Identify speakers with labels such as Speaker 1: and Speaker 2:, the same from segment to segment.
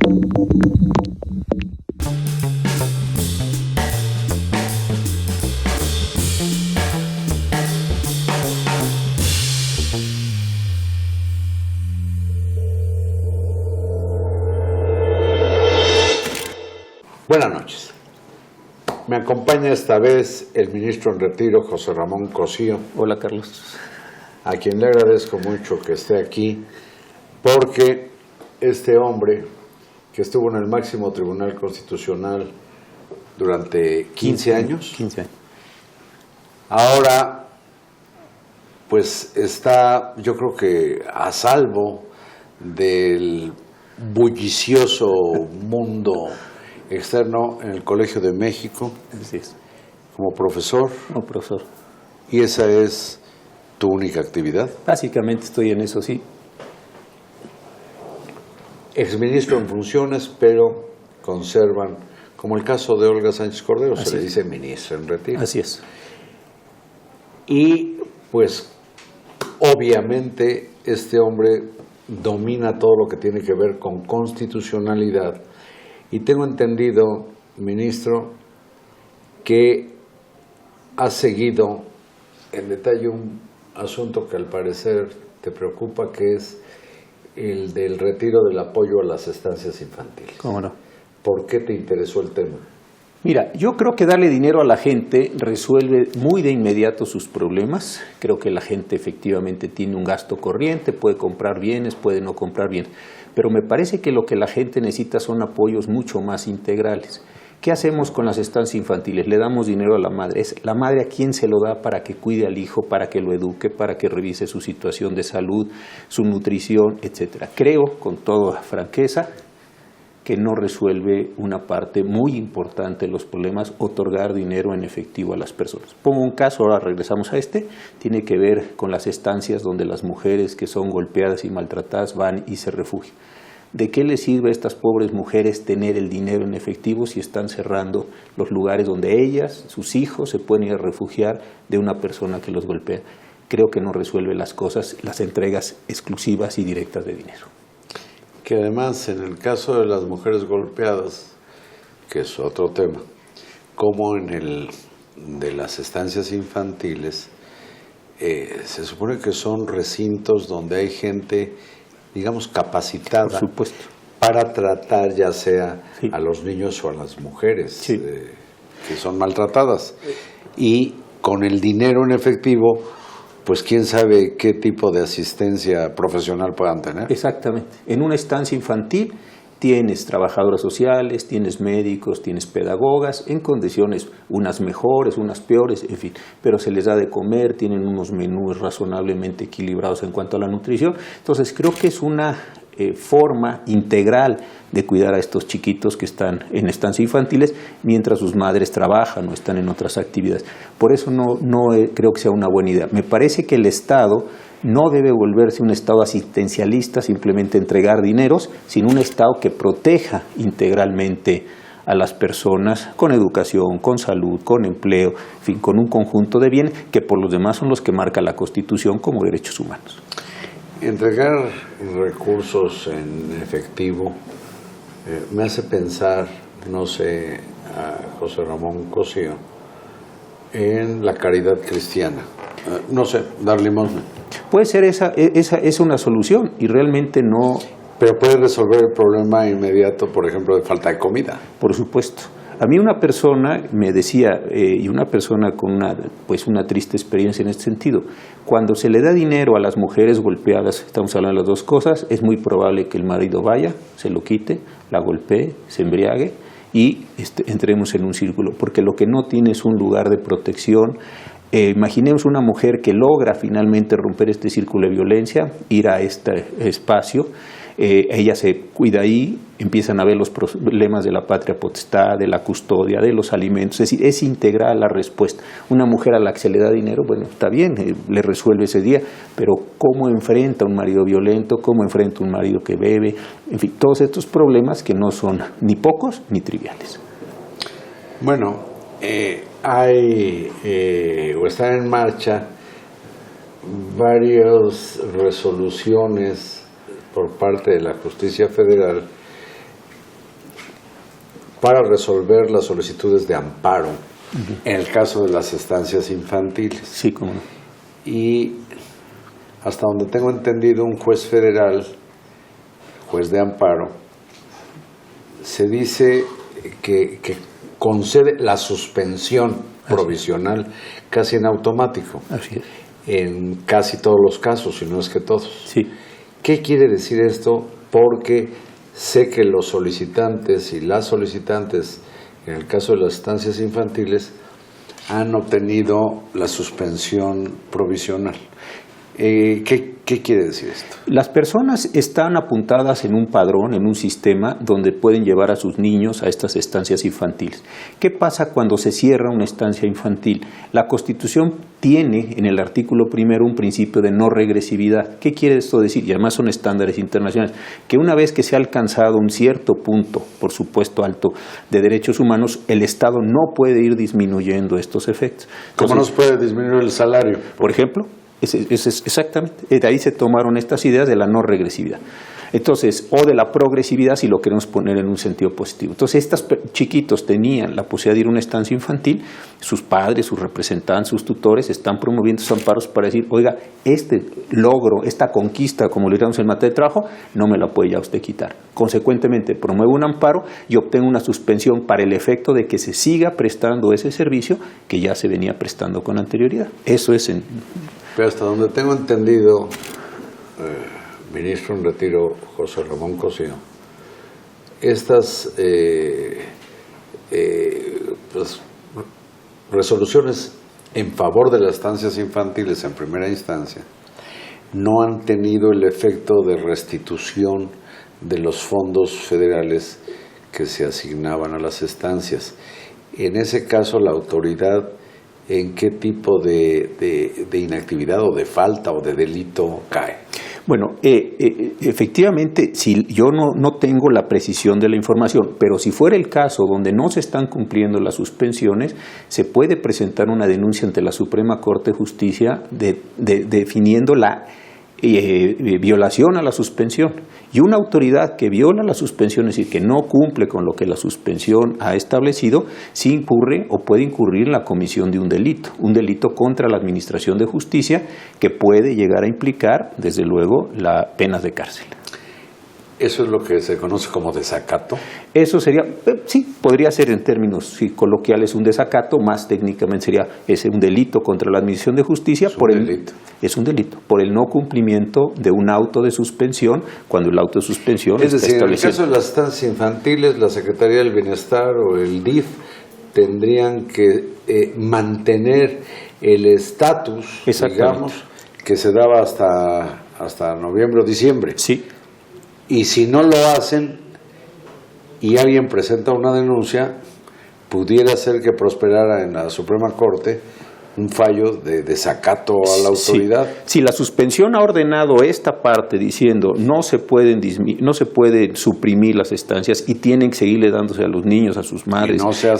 Speaker 1: Buenas noches. Me acompaña esta vez el ministro en retiro, José Ramón Cosío.
Speaker 2: Hola, Carlos.
Speaker 1: A quien le agradezco mucho que esté aquí, porque este hombre, que estuvo en el máximo tribunal constitucional durante 15 años,
Speaker 2: 15 años,
Speaker 1: ahora pues está, yo creo que a salvo del bullicioso mundo externo en el Colegio de México.
Speaker 2: Así es.
Speaker 1: Como profesor.
Speaker 2: Como profesor.
Speaker 1: ¿Y esa es tu única actividad?
Speaker 2: Básicamente estoy en eso, sí.
Speaker 1: Exministro en funciones, pero conservan, como el caso de Olga Sánchez Cordero,
Speaker 2: Así
Speaker 1: se le
Speaker 2: es.
Speaker 1: dice ministra en retiro.
Speaker 2: Así es.
Speaker 1: Y pues obviamente este hombre domina todo lo que tiene que ver con constitucionalidad. Y tengo entendido, ministro, que ha seguido en detalle un asunto que al parecer te preocupa, que es el del retiro del apoyo a las estancias infantiles.
Speaker 2: ¿Cómo no?
Speaker 1: ¿Por qué te interesó el tema?
Speaker 2: Mira, yo creo que darle dinero a la gente resuelve muy de inmediato sus problemas. Creo que la gente efectivamente tiene un gasto corriente, puede comprar bienes, puede no comprar bienes. Pero me parece que lo que la gente necesita son apoyos mucho más integrales. ¿Qué hacemos con las estancias infantiles? Le damos dinero a la madre. ¿Es la madre a quién se lo da para que cuide al hijo, para que lo eduque, para que revise su situación de salud, su nutrición, etcétera? Creo, con toda franqueza, que no resuelve una parte muy importante de los problemas otorgar dinero en efectivo a las personas. Pongo un caso, ahora regresamos a tiene que ver con las estancias donde las mujeres que son golpeadas y maltratadas van y se refugian. ¿De qué les sirve a estas pobres mujeres tener el dinero en efectivo si están cerrando los lugares donde ellas, sus hijos, se pueden ir a refugiar de una persona que los golpea? Creo que no resuelve las cosas, las entregas exclusivas y directas de dinero.
Speaker 1: Que además, en el caso de las mujeres golpeadas, que es otro tema, como en el de las estancias infantiles, se supone que son recintos donde hay gente, digamos, capacitada.
Speaker 2: Por supuesto.
Speaker 1: Para tratar ya sea
Speaker 2: sí.
Speaker 1: a los niños o a las mujeres
Speaker 2: sí.
Speaker 1: Que son maltratadas. Y con el dinero en efectivo, pues quién sabe qué tipo de asistencia profesional puedan tener.
Speaker 2: Exactamente. En una estancia infantil tienes trabajadoras sociales, tienes médicos, tienes pedagogas, en condiciones unas mejores, unas peores, en fin, pero se les da de comer, tienen unos menús razonablemente equilibrados en cuanto a la nutrición. Entonces creo que es una forma integral de cuidar a estos chiquitos que están en estancias infantiles mientras sus madres trabajan o están en otras actividades. Por eso no creo que sea una buena idea. Me parece que el Estado no debe volverse un Estado asistencialista, simplemente entregar dineros, sino un Estado que proteja integralmente a las personas con educación, con salud, con empleo, en fin, con un conjunto de bienes que por los demás son los que marca la Constitución como derechos humanos.
Speaker 1: Entregar recursos en efectivo me hace pensar, no sé, a José Ramón Cosío, en la caridad cristiana. No sé, dar limosna.
Speaker 2: Puede ser esa es una solución y realmente no...
Speaker 1: Pero puede resolver el problema inmediato, por ejemplo, de falta de comida.
Speaker 2: Por supuesto. A mí una persona me decía, y una persona con una triste experiencia en este sentido, cuando se le da dinero a las mujeres golpeadas, estamos hablando de las dos cosas, es muy probable que el marido vaya, se lo quite, la golpee, se embriague y entremos en un círculo, porque lo que no tiene es un lugar de protección. Imaginemos una mujer que logra finalmente romper este círculo de violencia, ir a este espacio, ella se cuida ahí, empiezan a ver los problemas de la patria potestad, de la custodia, de los alimentos, es decir, es integral la respuesta. Una mujer a la que se le da dinero, bueno, está bien, le resuelve ese día, pero ¿cómo enfrenta a un marido violento? ¿Cómo enfrenta a un marido que bebe? En fin, todos estos problemas que no son ni pocos ni triviales.
Speaker 1: Bueno, hay o están en marcha varias resoluciones por parte de la Justicia Federal para resolver las solicitudes de amparo en el caso de las estancias infantiles.
Speaker 2: Sí, cómo no.
Speaker 1: Y hasta donde tengo entendido, un juez federal, juez de amparo, se dice que concede la suspensión provisional casi en automático.
Speaker 2: Así es.
Speaker 1: En casi todos los casos, si no es que todos.
Speaker 2: Sí.
Speaker 1: ¿Qué quiere decir esto? Porque sé que los solicitantes y las solicitantes, en el caso de las estancias infantiles, han obtenido la suspensión provisional. ¿Qué quiere decir esto?
Speaker 2: Las personas están apuntadas en un padrón, en un sistema donde pueden llevar a sus niños a estas estancias infantiles. ¿Qué pasa cuando se cierra una estancia infantil? La Constitución tiene en el artículo primero un principio de no regresividad. ¿Qué quiere esto decir? Y además son estándares internacionales. Que una vez que se ha alcanzado un cierto punto, por supuesto alto, de derechos humanos, el Estado no puede ir disminuyendo estos efectos.
Speaker 1: ¿Cómo no se puede disminuir el salario?
Speaker 2: Por ejemplo, exactamente, de ahí se tomaron estas ideas de la no regresividad. Entonces, o de la progresividad si lo queremos poner en un sentido positivo. Entonces, estos chiquitos tenían la posibilidad de ir a una estancia infantil, sus padres, sus representantes, sus tutores están promoviendo estos amparos para decir, oiga, este logro, esta conquista, como le llamamos en materia de trabajo, no me la puede ya usted quitar. Consecuentemente, promuevo un amparo y obtengo una suspensión para el efecto de que se siga prestando ese servicio que ya se venía prestando con anterioridad. Eso es en...
Speaker 1: Pero hasta donde tengo entendido, ministro en retiro José Ramón Cosío, estas pues, resoluciones en favor de las estancias infantiles en primera instancia no han tenido el efecto de restitución de los fondos federales que se asignaban a las estancias. En ese caso, la autoridad, ¿en qué tipo de inactividad o de falta o de delito cae?
Speaker 2: Bueno, efectivamente, si yo no tengo la precisión de la información, pero si fuera el caso donde no se están cumpliendo las suspensiones, se puede presentar una denuncia ante la Suprema Corte de Justicia definiendo la violación a la suspensión. Y una autoridad que viola la suspensión, es decir, que no cumple con lo que la suspensión ha establecido, sí incurre o puede incurrir en la comisión de un delito contra la administración de justicia que puede llegar a implicar, desde luego, las penas de cárcel.
Speaker 1: ¿Eso es lo que se conoce como desacato?
Speaker 2: Eso sería, sí, podría ser en términos coloquiales un desacato, más técnicamente sería un delito contra la administración de justicia. Es un delito, por el no cumplimiento de un auto de suspensión, cuando el auto de suspensión
Speaker 1: es decir,
Speaker 2: está
Speaker 1: en el caso de las estancias infantiles, la Secretaría del Bienestar o el DIF tendrían que mantener el estatus, digamos, que se daba hasta noviembre o diciembre.
Speaker 2: Sí.
Speaker 1: Y si no lo hacen y alguien presenta una denuncia, pudiera ser que prosperara en la Suprema Corte un fallo de desacato a la autoridad.
Speaker 2: Si la suspensión ha ordenado esta parte diciendo no se pueden suprimir las estancias y tienen que seguirle dándose a los niños, a sus madres,
Speaker 1: no se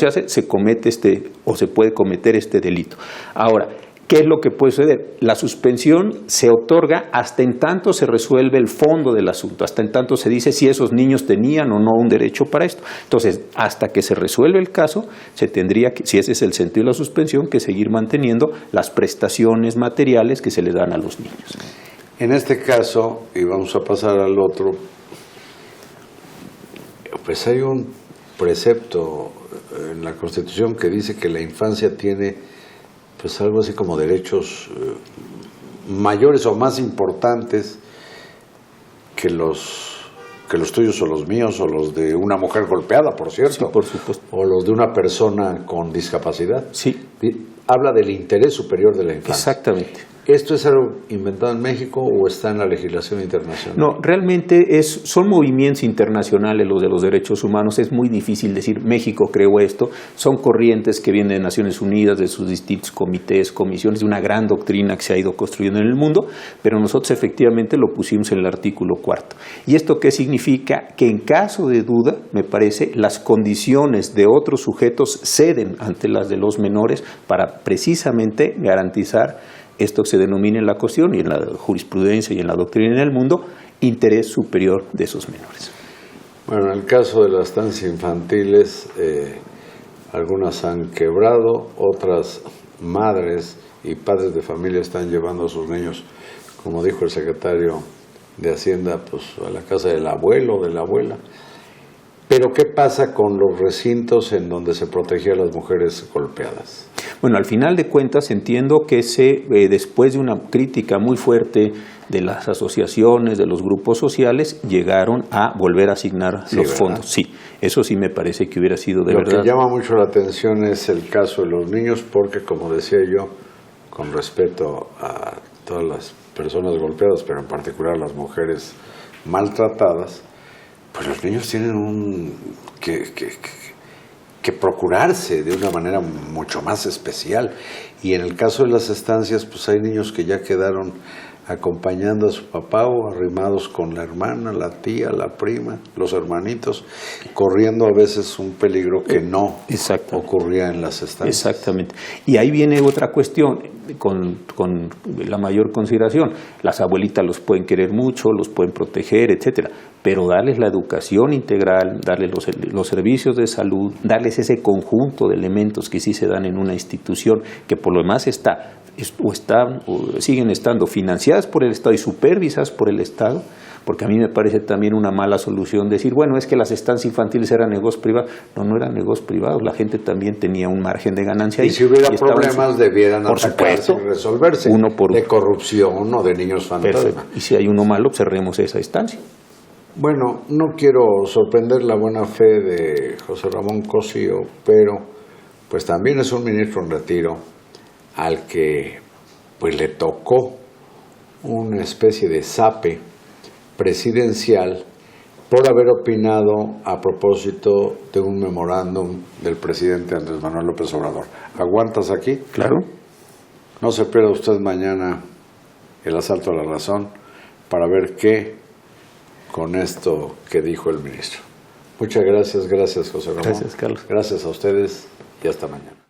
Speaker 1: hace,
Speaker 2: se comete o se puede cometer este delito. Ahora, ¿qué es lo que puede suceder? La suspensión se otorga hasta en tanto se resuelve el fondo del asunto, hasta en tanto se dice si esos niños tenían o no un derecho para esto. Entonces, hasta que se resuelve el caso, se tendría que, si ese es el sentido de la suspensión, que seguir manteniendo las prestaciones materiales que se le dan a los niños.
Speaker 1: En este caso, y vamos a pasar al otro, pues hay un precepto en la Constitución que dice que la infancia tiene pues algo así como derechos mayores o más importantes que los tuyos o los míos o los de una mujer golpeada, por cierto.
Speaker 2: Sí, por supuesto.
Speaker 1: O los de una persona con discapacidad.
Speaker 2: Sí.
Speaker 1: Habla del interés superior de la infancia.
Speaker 2: Exactamente.
Speaker 1: ¿Esto es algo inventado en México o está en la legislación internacional?
Speaker 2: No, realmente son movimientos internacionales los de los derechos humanos. Es muy difícil decir México creó esto. Son corrientes que vienen de Naciones Unidas, de sus distintos comités, comisiones, de una gran doctrina que se ha ido construyendo en el mundo, pero nosotros efectivamente lo pusimos en el artículo 4. ¿Y esto qué significa? Que en caso de duda, me parece, las condiciones de otros sujetos ceden ante las de los menores para precisamente garantizar esto que se denomina en la Constitución y en la jurisprudencia y en la doctrina en el mundo, interés superior de esos menores.
Speaker 1: Bueno, en el caso de las estancias infantiles, algunas han quebrado, otras madres y padres de familia están llevando a sus niños, como dijo el secretario de Hacienda, pues a la casa del abuelo o de la abuela. Pero ¿qué pasa con los recintos en donde se protegía a las mujeres golpeadas?
Speaker 2: Bueno, al final de cuentas entiendo que después de una crítica muy fuerte de las asociaciones, de los grupos sociales, llegaron a volver a asignar los fondos. Sí, eso sí me parece que hubiera sido de verdad.
Speaker 1: Lo que llama mucho la atención es el caso de los niños, porque como decía yo, con respeto a todas las personas golpeadas, pero en particular las mujeres maltratadas, pues los niños tienen que procurarse de una manera mucho más especial. Y en el caso de las estancias, pues hay niños que ya quedaron acompañando a su papá o arrimados con la hermana, la tía, la prima, los hermanitos, corriendo a veces un peligro que no ocurría en las estancias.
Speaker 2: Exactamente. Y ahí viene otra cuestión, con la mayor consideración. Las abuelitas los pueden querer mucho, los pueden proteger, etcétera, pero darles la educación integral, darles los servicios de salud, darles ese conjunto de elementos que sí se dan en una institución, que por lo demás siguen estando financiadas por el Estado y supervisadas por el Estado, porque a mí me parece también una mala solución decir, bueno, es que las estancias infantiles eran negocios privados. No eran negocios privados, la gente también tenía un margen de ganancia.
Speaker 1: Y si hubiera problemas debieran
Speaker 2: por
Speaker 1: atacarse y resolverse,
Speaker 2: uno por uno.
Speaker 1: De corrupción o de niños fantasma.
Speaker 2: Perfecto. Y si hay uno malo, cerremos esa estancia.
Speaker 1: Bueno, no quiero sorprender la buena fe de José Ramón Cosío, pero pues también es un ministro en retiro al que pues le tocó una especie de zape presidencial por haber opinado a propósito de un memorándum del presidente Andrés Manuel López Obrador. ¿Aguantas aquí?
Speaker 2: Claro.
Speaker 1: No se pierda usted mañana el asalto a la razón para ver qué con esto que dijo el ministro. Muchas gracias, José Ramón.
Speaker 2: Gracias, Carlos.
Speaker 1: Gracias a ustedes y hasta mañana.